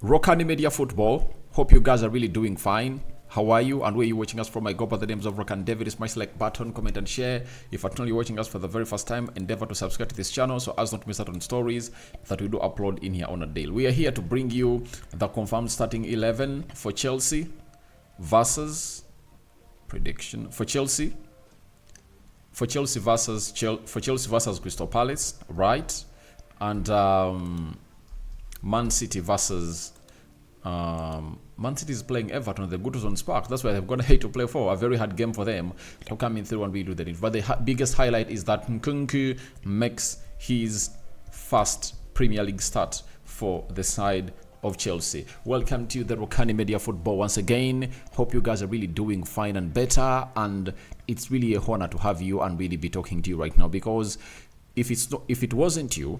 Rokani Media Football. Hope you guys are really doing fine. How are you and where are you watching us from? I go by the names of Rokan David. Smash like button, comment and share. If you're only watching us for the very first time, endeavor to subscribe to this channel so as not to miss out on stories that we do upload in here on a daily. We are here to bring you the confirmed starting 11 for Chelsea versus prediction for Chelsea versus Crystal Palace, right? And Man City versus Man City is playing Everton at the Goodison Park. That's why they've got to hate to play for. A very hard game for them to come in through and we do that. But the biggest highlight is that Nkunku makes his first Premier League start for the side of Chelsea. Welcome to the Rokani Media Football once again. Hope you guys are really doing fine and better, and it's really a honor to have you and really be talking to you right now, because if it wasn't you,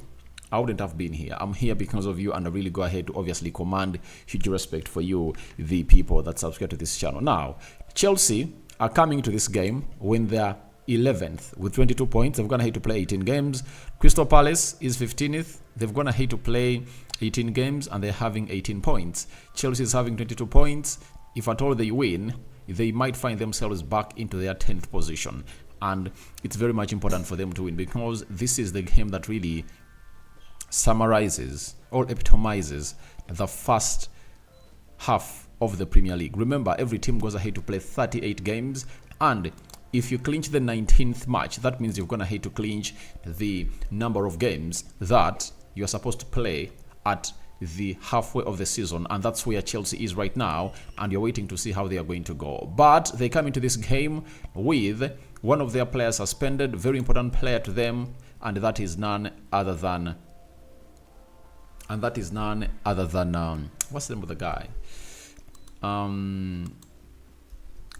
I wouldn't have been here. I'm here because of you, and I really go ahead to obviously command huge respect for you, the people that subscribe to this channel. Now, Chelsea are coming to this game when they're 11th with 22 points. They're going to hate to play 18 games. Crystal Palace is 15th. They're going to hate to play 18 games, and they're having 18 points. Chelsea is having 22 points. If at all they win, they might find themselves back into their 10th position. And it's very much important for them to win, because this is the game that really summarizes or epitomizes the first half of the Premier League. Remember, every team goes ahead to play 38 games, and if you clinch the 19th match, that means you're going to hate to clinch the number of games that you're supposed to play at the halfway of the season, and that's where Chelsea is right now, and you're waiting to see how they are going to go. But they come into this game with one of their players suspended, very important player to them, and that is none other than what's the name of the guy?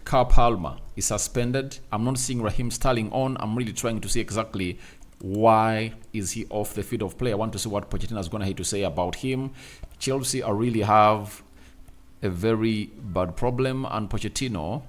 Carl Palmer is suspended. I'm not seeing Raheem Sterling on. I'm really trying to see exactly why is he off the field of play. I want to see what Pochettino is going to have to say about him. Chelsea really have a very bad problem, and Pochettino,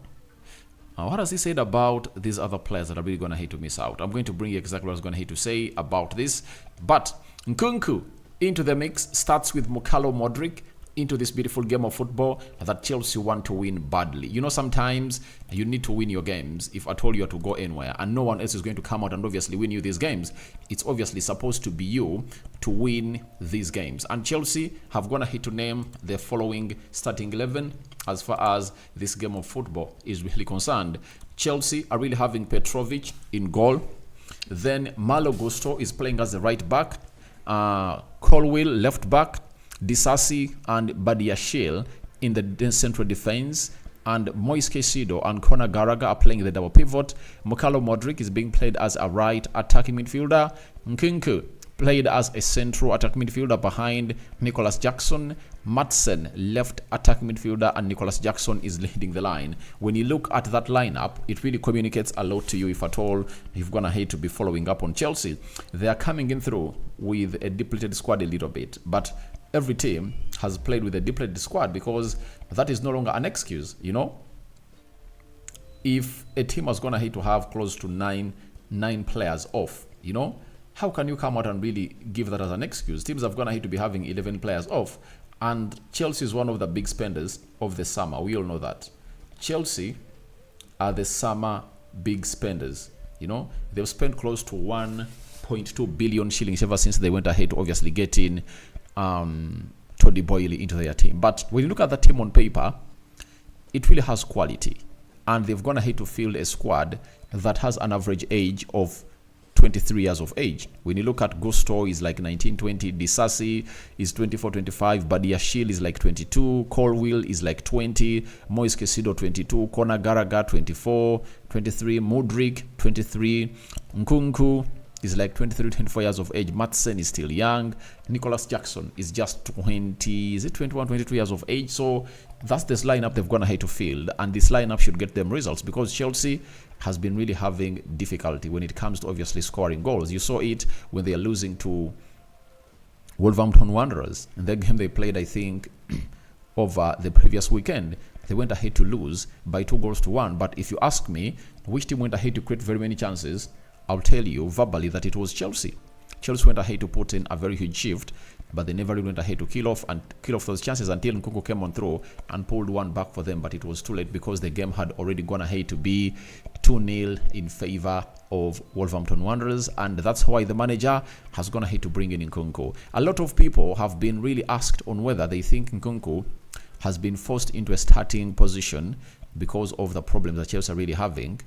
what has he said about these other players that are really going to hate to miss out? I'm going to bring you exactly what I was going to hate to say about this. But Nkunku into the mix starts with Nkunku Mudryk into this beautiful game of football that Chelsea want to win badly. You know, sometimes you need to win your games if at all you are to go anywhere, and no one else is going to come out and obviously win you these games. It's obviously supposed to be you to win these games, and Chelsea have gone ahead to name the following starting 11 as far as this game of football is really concerned. Chelsea are really having Petrovic in goal, then Malo Gusto is playing as the right back, Colwill left back, Disasi and Badiashile in the central defense, and Moise Caicedo and Conor Gallagher are playing the double pivot. Nkunku Mudryk is being played as a right attacking midfielder. Nkunku played as a central attacking midfielder behind Nicholas Jackson. Madsen left attacking midfielder, and Nicholas Jackson is leading the line. When you look at that lineup, it really communicates a lot to you if at all you've gonna hate to be following up on Chelsea. They are coming in through with a depleted squad a little bit, but every team has played with a depleted squad, because that is no longer an excuse. You know, if a team was gonna hate to have close to nine players off, you know, how can you come out and really give that as an excuse? Teams have gonna hate to be having 11 players off, and Chelsea is one of the big spenders of the summer. We all know that Chelsea are the summer big spenders. You know, they've spent close to 1.2 billion shillings ever since they went ahead to obviously get in Toddy Boyle into their team. But when you look at the team on paper, it really has quality, and they've gone ahead to field a squad that has an average age of 23 years of age. When you look at Gusto is like 19-20, Disasi is 24-25, Badiashile is like 22, Colwill is like 20, Moise Caicedo 22, Conor Gallagher 24, 23, Mudryk 23, Nkunku is like 23-24 years of age. Madsen is still young. Nicholas Jackson is just 22 years of age. So that's this lineup they've gone ahead to field, and this lineup should get them results, because Chelsea has been really having difficulty when it comes to obviously scoring goals. You saw it when they are losing to Wolverhampton Wanderers in the game they played, I think, over the previous weekend. They went ahead to lose by 2-1. But if you ask me which team went ahead to create very many chances, I'll tell you verbally that it was Chelsea. Chelsea went ahead to put in a very huge shift but they never really went ahead to kill off those chances until Nkunku came on through and pulled one back for them, but it was too late because the game had already gone ahead to be 2-0 in favor of Wolverhampton Wanderers, and that's why the manager has gone ahead to bring in Nkunku. A lot of people have been really asked on whether they think Nkunku has been forced into a starting position because of the problems that Chelsea are really having.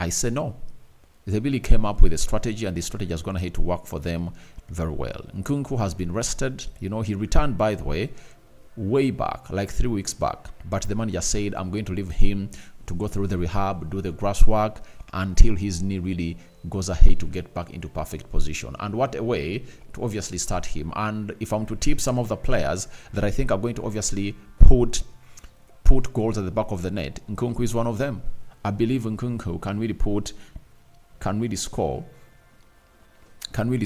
I say no. They really came up with a strategy, and the strategy has gone ahead to work for them very well. Nkunku has been rested. You know, he returned, by the way, way back, like 3 weeks back. But the manager said, I'm going to leave him to go through the rehab, do the grass work, until his knee really goes ahead to get back into perfect position. And what a way to obviously start him. And if I'm to tip some of the players that I think are going to obviously put goals at the back of the net, Nkunku is one of them. I believe Nkunku can really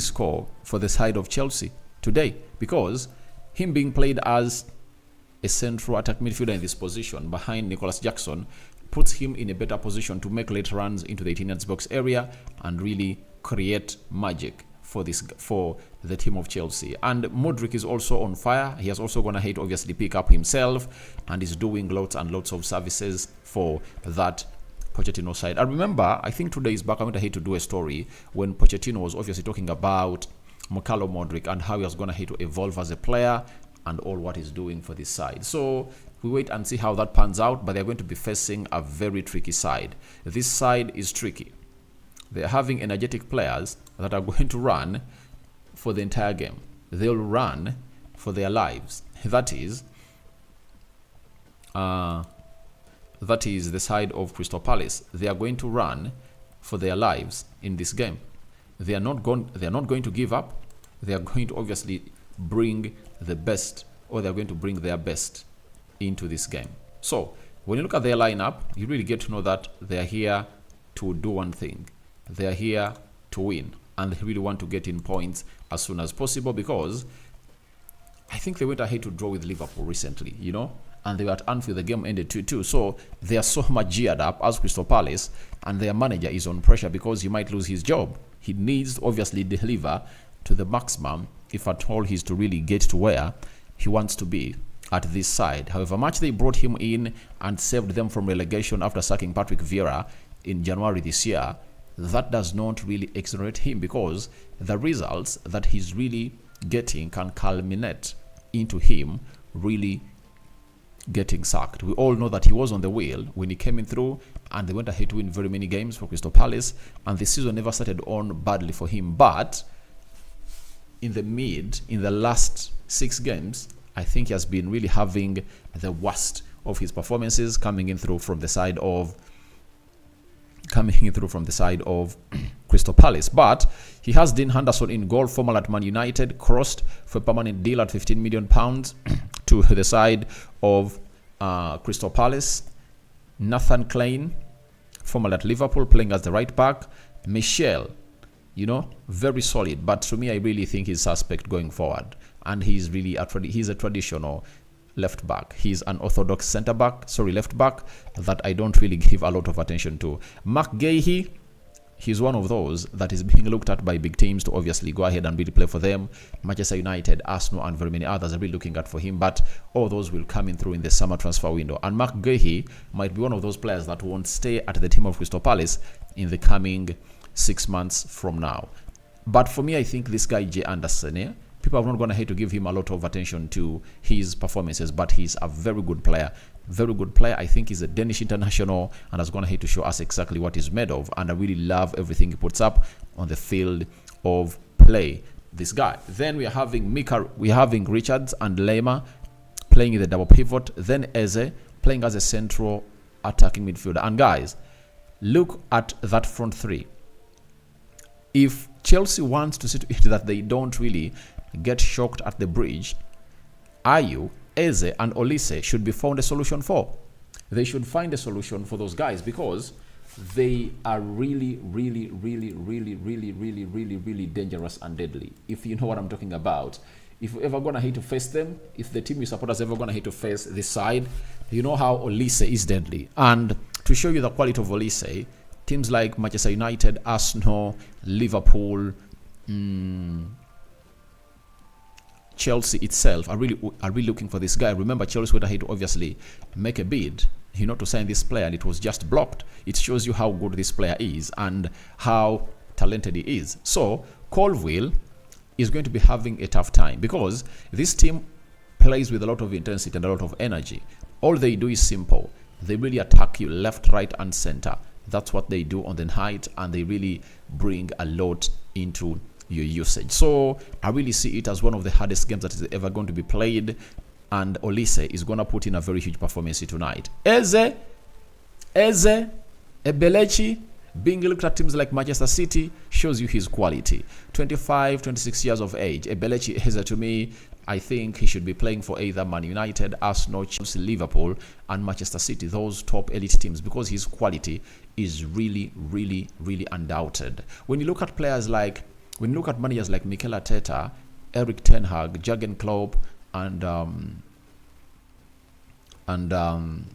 score for the side of Chelsea today, because him being played as a central attack midfielder in this position behind Nicholas Jackson puts him in a better position to make late runs into the 18 yards box area and really create magic for the team of Chelsea. And Mudryk is also on fire. He has also gone ahead to obviously pick up himself and is doing lots and lots of services for that Pochettino side. I remember, I think 2 days back, I went ahead to do a story when Pochettino was obviously talking about Nkunku Mudryk and how he has gone ahead to evolve as a player and all what he's doing for this side. So we wait and see how that pans out, but they're going to be facing a very tricky side. This side is tricky. They're having energetic players that are going to run for the entire game. They'll run for their lives. That is the side of Crystal Palace. They are going to run for their lives in this game. They are not going to give up. They are going to obviously bring the best, or they are going to bring their best into this game. So when you look at their lineup, you really get to know that they are here to do one thing. They are here to win, and they really want to get in points as soon as possible, because I think they went ahead to draw with Liverpool recently, you know, and they were at Anfield. The game ended 2-2. So they are so much geared up as Crystal Palace, and their manager is on pressure because he might lose his job. He needs to obviously deliver to the maximum if at all he's to really get to where he wants to be at this side. However much they brought him in and saved them from relegation after sacking Patrick Vieira in January this year, that does not really exonerate him, because the results that he's really getting can culminate into him really getting sacked. We all know that he was on the wheel when he came in through, and they went ahead to win very many games for Crystal Palace, and the season never started on badly for him. But in the last 6 games, I think he has been really having the worst of his performances coming in through from the side of Crystal Palace. But he has Dean Henderson in goal, former at Man United, crossed for a permanent deal at £15 million to the side of Crystal Palace. Nathan Klein, former at Liverpool, playing as the right back. Michel, you know, very solid, but to me, I really think he's suspect going forward, and he's really he's a traditional left back. He's an orthodox left back that I don't really give a lot of attention to. Mark Gahey, he's one of those that is being looked at by big teams to obviously go ahead and really play for them. Manchester United, Arsenal, and very many others are really looking at for him, but all those will come in through in the summer transfer window. And Mark Gahey might be one of those players that won't stay at the team of Crystal Palace in the coming 6 months from now. But for me, I think this guy Jay Anderson, people have not gone ahead to give him a lot of attention to his performances, but he's a very good player. Very good player. I think he's a Danish international and has gone ahead to show us exactly what he's made of. And I really love everything he puts up on the field of play. This guy. Then we are having Richards and Lema playing in the double pivot. Then Eze playing as a central attacking midfielder. And guys, look at that front three. If Chelsea wants to see to it that they don't really get shocked at the bridge, Ayew, Eze, and Olise should be found a solution for. They should find a solution for those guys, because they are really dangerous and deadly. If you know what I'm talking about. If you're ever gonna hate to face them, if the team you support is ever gonna hate to face this side, you know how Olise is deadly. And to show you the quality of Olise, teams like Manchester United, Arsenal, Liverpool, Chelsea itself are really looking for this guy. Remember, Chelsea went ahead to obviously make a bid, to sign this player, and it was just blocked. It shows you how good this player is and how talented he is. So Colville is going to be having a tough time because this team plays with a lot of intensity and a lot of energy. All they do is simple. They really attack you left, right, and center. That's what they do on the night, and they really bring a lot into your usage. So I really see it as one of the hardest games that is ever going to be played, and Olise is going to put in a very huge performance tonight. Eze, Ebelechi, being looked at teams like Manchester City shows you his quality. 25, 26 years of age. Ebelechi Eze, to me, I think he should be playing for either Man United, Arsenal, Chelsea, Liverpool, and Manchester City, those top elite teams, because his quality is really, really, really undoubted. When you look at managers like Mikel Arteta, Eric Ten Hag, Jurgen Klopp, and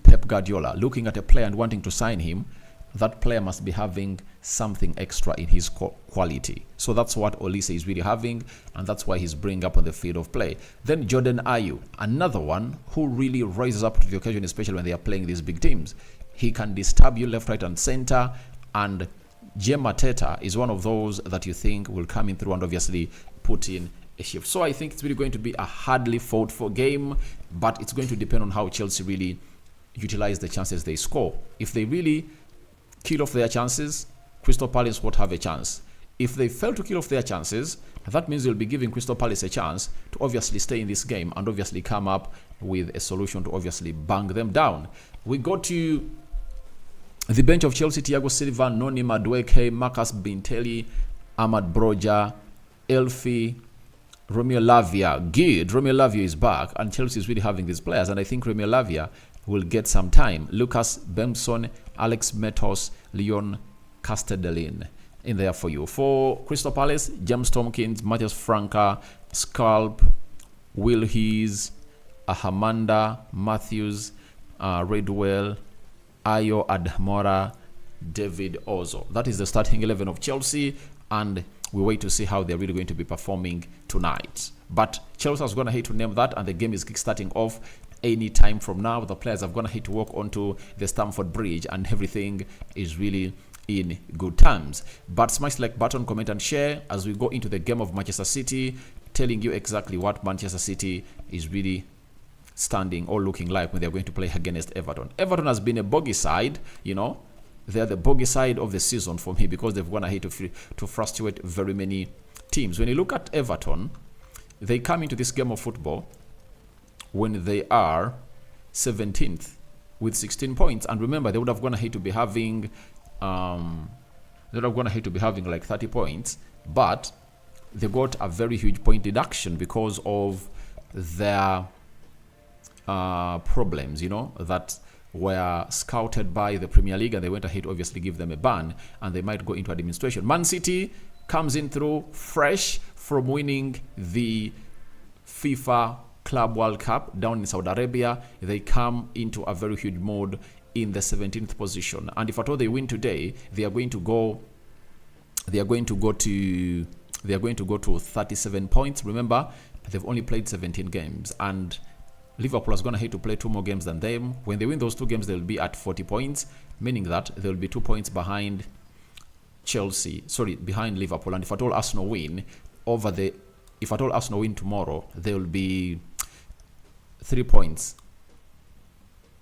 Pep Guardiola, looking at a player and wanting to sign him, that player must be having something extra in his quality. So that's what Olise is really having, and that's why he's bringing up on the field of play. Then Jordan Ayew, another one who really rises up to the occasion, especially when they are playing these big teams. He can disturb you left, right, and center, and Jem Mateta is one of those that you think will come in through and obviously put in a shift. So I think it's really going to be a hardly fought for game, but it's going to depend on how Chelsea really utilize the chances they score. If they really kill off their chances, Crystal Palace won't have a chance. If they fail to kill off their chances, that means they'll be giving Crystal Palace a chance to obviously stay in this game and obviously come up with a solution to obviously bang them down. We go to the bench of Chelsea: Thiago Silva, Noni Madueke, Marcus Binteli, Ahmad Broja, Elfi, Romeo Lavia. Good. Romeo Lavia is back, and Chelsea is really having these players, and I think Romeo Lavia will get some time. Lucas Benson, Alex Metos, Leon Castellin in there for you. For Crystal Palace, James Tompkins, Matthias Franca, Scalp, Will Hees, Ahamanda, Matthews, Redwell, Ayo Admora, David Ozo. That is the starting 11 of Chelsea, and we wait to see how they're really going to be performing tonight. But Chelsea is going to hate to name that, and the game is kick-starting off any time from now. The players have gone ahead to walk onto the Stamford Bridge, and everything is really in good terms. But smash the like button, comment, and share as we go into the game of Manchester City, telling you exactly what Manchester City is really standing or looking like when they're going to play against Everton. Everton has been a bogey side, they're the bogey side of the season for me because they've gone ahead to frustrate very many teams. When you look at Everton, they come into this game of football when they are 17th with 16 points, and remember, they would have gone ahead to be having like 30 points, but they got a very huge point deduction because of their problems, that were scouted by the Premier League, and they went ahead to obviously give them a ban, and they might go into administration. Man City comes in through fresh from winning the FIFA Club World Cup down in Saudi Arabia. They come into a very huge mode in the 17th position, and if at all they win today, they are going to go to 37 points. Remember, they've only played 17 games, and Liverpool is going to have to play 2 more games than them. When they win those 2 games, they'll be at 40 points, meaning that they'll be 2 points behind behind Liverpool. And if at all Arsenal win tomorrow, they'll be 3 points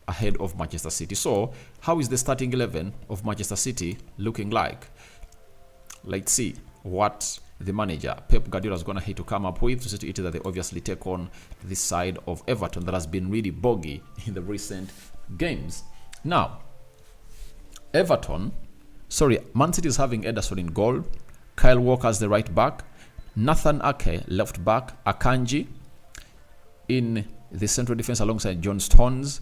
ahead of Manchester City. So, how is the starting 11 of Manchester City looking like? Let's see what the manager Pep Guardiola is going to have to come up with to see to it that they obviously take on this side of Everton that has been really boggy in the recent games. Now, Man City is having Ederson in goal, Kyle Walker as the right back, Nathan Ake left back, Akanji in the central defense alongside John Stones,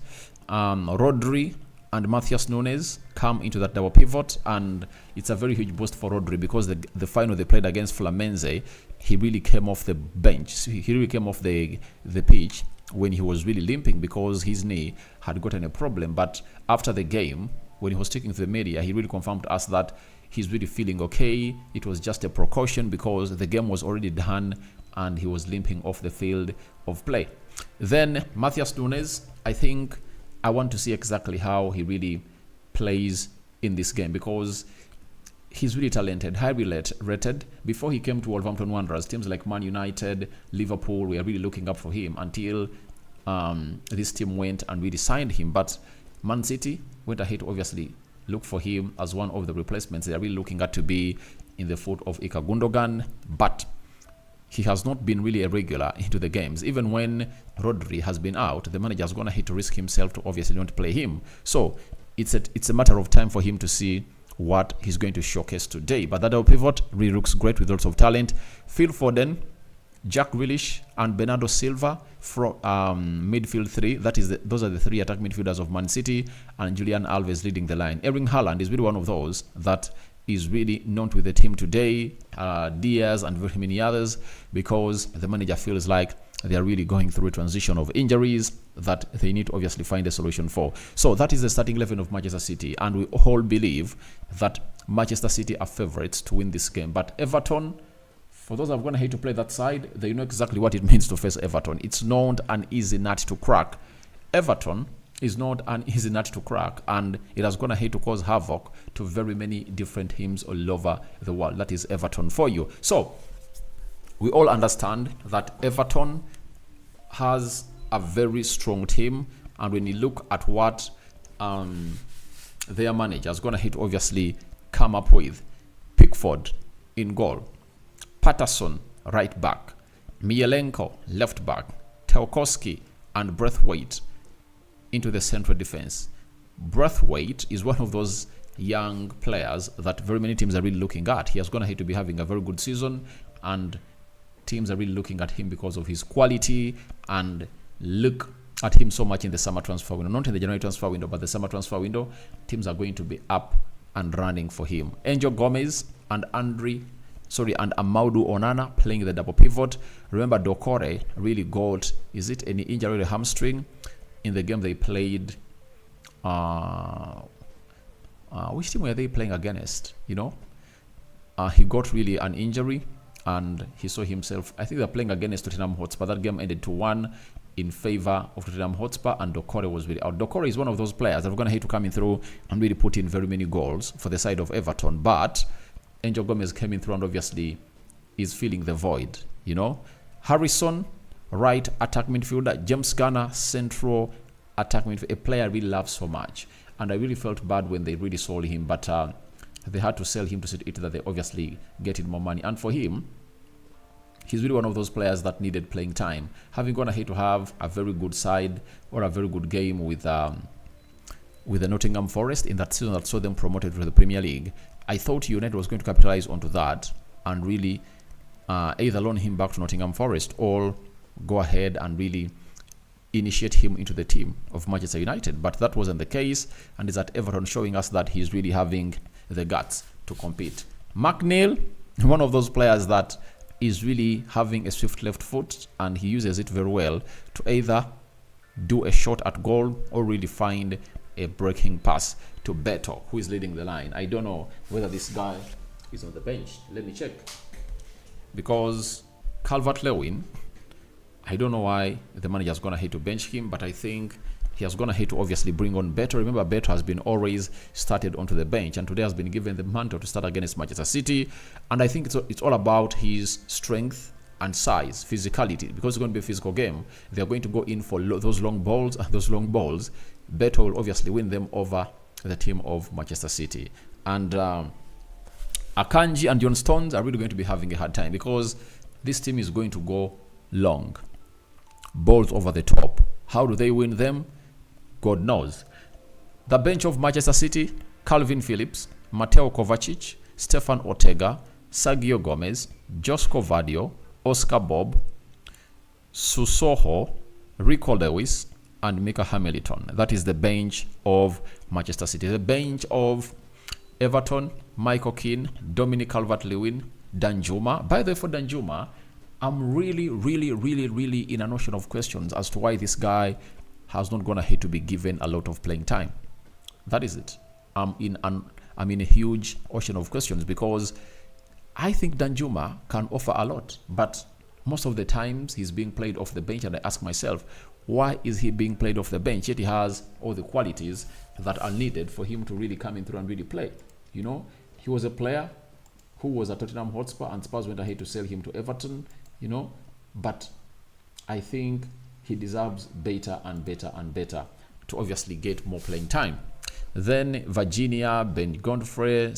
Rodri and Matthias Nunes come into that double pivot, and it's a very huge boost for Rodri because the final they played against Fluminense, he really came off the bench. He really came off the pitch when he was really limping because his knee had gotten a problem. But after the game, when he was speaking to the media, he really confirmed to us that he's really feeling okay. It was just a precaution because the game was already done and he was limping off the field of play. Then Matthias Nunes, I think I want to see exactly how he really plays in this game, because he's really talented, highly rated. Before he came to Wolverhampton Wanderers, teams like Man United, Liverpool were really looking up for him until this team went and really signed him. But Man City went ahead to obviously look for him as one of the replacements they are really looking at to be in the foot of Ilkay Gundogan. But he has not been really a regular into the games. Even when Rodri has been out, the manager has gone ahead to risk himself to obviously not play him. So it's a matter of time for him to see what he's going to showcase today. But that pivot really looks great with lots of talent. Phil Foden, Jack Grealish, and Bernardo Silva from midfield three. Those are the three attack midfielders of Man City, and Julian Alves leading the line. Erling Haaland is really one of those that is really known with the team today. Diaz and very many others, because the manager feels like they are really going through a transition of injuries that they need to obviously find a solution for. So that is the starting 11 of Manchester City, and we all believe that Manchester City are favourites to win this game. But Everton, for those who have gone ahead to play that side, they know exactly what it means to face Everton. It's not an easy nut to crack. Everton is not an easy nut to crack, and it has gone ahead to cause havoc to very many different teams all over the world. That is Everton for you. So we all understand that Everton has a very strong team, and when you look at what their manager has gone ahead to obviously come up with: Pickford in goal, Patterson right back, Mielenko left back, Tarkowski and Braithwaite into the central defense. Braithwaite is one of those young players that very many teams are really looking at. He has gone ahead to be having a very good season, and teams are really looking at him because of his quality, and look at him so much in the summer transfer window. Not in the January transfer window, but the summer transfer window. Teams are going to be up and running for him. Angel Gomez and Amadou Onana playing the double pivot. Remember, Doucouré really got, is it any injury, a hamstring, in the game they played. Which team were they playing against? He got really an injury, and he saw himself, I think they're playing against Tottenham Hotspur. That game ended 2-1 in favor of Tottenham Hotspur, and Doucouré was really out. Doucouré is one of those players that are going to have to come in through and really put in very many goals for the side of Everton. But Angel Gomez came in through and obviously is filling the void. Harrison, right attack midfielder. James Garner, central attack midfielder. A player I really love so much, and I really felt bad when they really sold him, but they had to sell him to see it that they obviously getting more money. And for him, he's really one of those players that needed playing time. Having gone ahead to have a very good side or a very good game with the Nottingham Forest in that season that saw them promoted to the Premier League, I thought United was going to capitalize onto that and really either loan him back to Nottingham Forest or go ahead and really initiate him into the team of Manchester United. But that wasn't the case, and is at Everton showing us that he's really having the guts to compete. McNeil, one of those players that is really having a swift left foot, and he uses it very well to either do a shot at goal or really find a breaking pass to Beto, who is leading the line. I don't know whether this guy is on the bench. Let me check. Because Calvert-Lewin, I don't know why the manager has gone ahead to bench him, but I think he has gone ahead to obviously bring on Beto. Remember, Beto has been always started onto the bench, and today has been given the mantle to start against Manchester City. And I think it's all about his strength and size, physicality, because it's going to be a physical game. They are going to go in for those long balls, and those long balls, Beto will obviously win them over the team of Manchester City. And Akanji and John Stones are really going to be having a hard time, because this team is going to go long. Balls over the top. How do they win them? God knows. The bench of Manchester City: Calvin Phillips, Mateo Kovacic, Stefan Ortega, Sergio Gomez, Josko Vadio, Oscar Bob, Susoho, Rico Lewis, and Mika Hamilton. That is the bench of Manchester City. The bench of Everton: Michael Keane, Dominic Calvert-Lewin, Danjuma. By the way, for Danjuma, I'm really in an ocean of questions as to why this guy has not gone ahead to be given a lot of playing time. That is it. I'm in a huge ocean of questions, because I think Danjuma can offer a lot, but most of the times he's being played off the bench, and I ask myself, why is he being played off the bench? Yet he has all the qualities that are needed for him to really come in through and really play. You know, he was a player who was at Tottenham Hotspur, and Spurs went ahead to sell him to Everton, you know, but I think he deserves better and better and better to obviously get more playing time. Then Virginia, Ben Godfrey,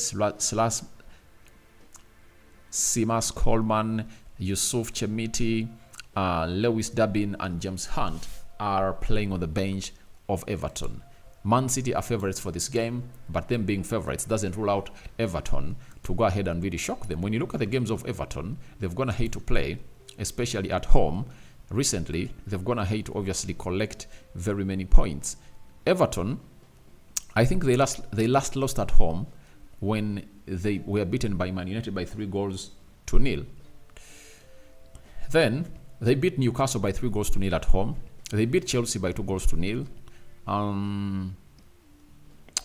Simas Coleman, Yusuf Chemiti, Lewis Dubbin, and James Hunt are playing on the bench of Everton. Man City are favorites for this game, but them being favorites doesn't rule out Everton to go ahead and really shock them. When you look at the games of Everton, they've gone ahead to play, especially at home. Recently, they've gone ahead to obviously collect very many points. Everton, I think they last lost at home when they were beaten by Man United by 3-0. Then they beat Newcastle by 3-0 at home. They beat Chelsea by 2-0.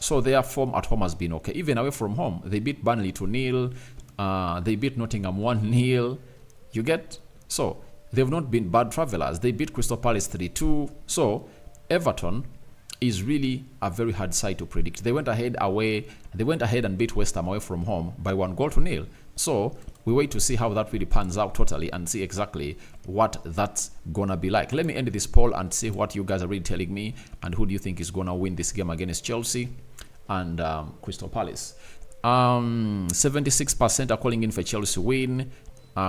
So their form at home has been okay. Even away from home, they beat Burnley 2-0. They beat Nottingham 1-0. You get? So they've not been bad travelers. They beat Crystal Palace 3-2. So Everton is really a very hard side to predict. They went ahead and beat West Ham away from home by 1-0. So we wait to see how that really pans out totally and see exactly what that's gonna be like. Let me end this poll and see what you guys are really telling me, and who do you think is gonna win this game against Chelsea and Crystal Palace. 76% are calling in for Chelsea win,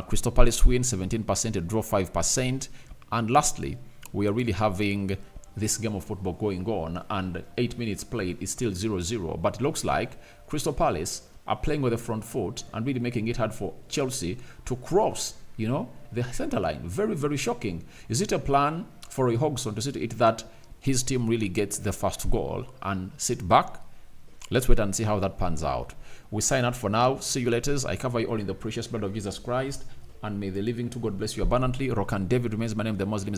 Crystal Palace win 17%, a draw 5%, and lastly, we are really having this game of football going on, and 8 minutes played is still 0-0, but it looks like Crystal Palace are playing with the front foot and really making it hard for Chelsea to cross, you know, the center line. Very, very shocking. Is it a plan for Roy Hodgson to see to it that his team really gets the first goal and sit back? Let's wait and see how that pans out. We sign out for now. See you later. I cover you all in the precious blood of Jesus Christ, and may the living to God bless you abundantly. Rock and David remains my name, the Muslim